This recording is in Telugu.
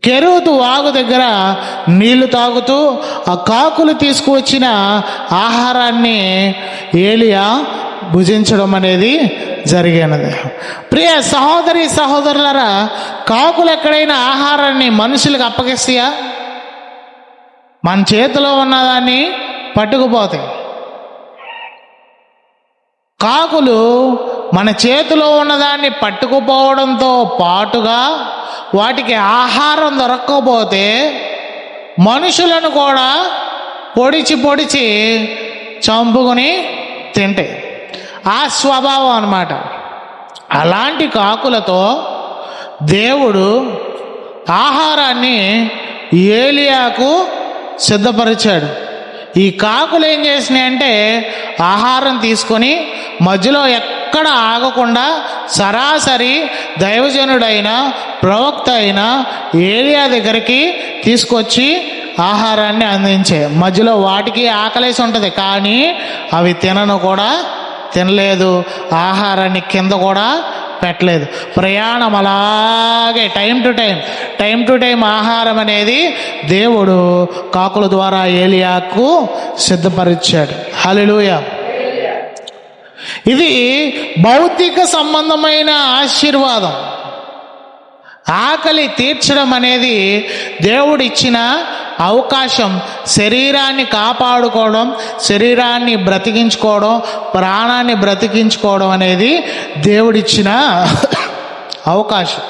కెరూతు వాగు దగ్గర నీళ్లు తాగుతూ ఆ కాకులు తీసుకువచ్చిన ఆహారాన్ని ఏలియా భుజించడం అనేది జరిగినది. ప్రియ సహోదరి సహోదరులారా, కాకులు ఎక్కడైనా ఆహారాన్ని మనుషులకు అప్పగిస్తాయా? మన చేతిలో ఉన్నదాన్ని పట్టుకుపోతాయి. కాకులు మన చేతిలో ఉన్నదాన్ని పట్టుకుపోవడంతో పాటుగా వాటికి ఆహారం దొరక్కపోతే మనుషులను కూడా పొడిచి చంపుకొని తింటాయి. ఆ స్వభావం అన్నమాట. అలాంటి కాకులతో దేవుడు ఆహారాన్ని ఏలియాకు సిద్ధపరిచాడు. ఈ కాకులు ఏం చేసినాయంటే ఆహారం తీసుకొని మధ్యలో ఎక్కడ ఆగకుండా సరాసరి దైవజనుడైన ప్రవక్త అయిన ఏలియా దగ్గరికి తీసుకొచ్చి ఆహారాన్ని అందించే. మధ్యలో వాటికి ఆకలేసి ఉంటుంది, కానీ అవి తినలేదు. ఆహారాన్ని కింద కూడా పెట్టలేదు. ప్రయాణం అలాగే టైం టు టైం ఆహారం అనేది దేవుడు కాకుల ద్వారా ఏలియాకు సిద్ధపరిచాడు. హల్లెలూయా. ఇది భౌతిక సంబంధమైన ఆశీర్వాదం. ఆకలి తీర్చడం అనేది దేవుడిచ్చిన అవకాశం. శరీరాన్ని కాపాడుకోవడం, శరీరాన్ని బ్రతికించుకోవడం, ప్రాణాన్ని బ్రతికించుకోవడం అనేది దేవుడిచ్చిన అవకాశం.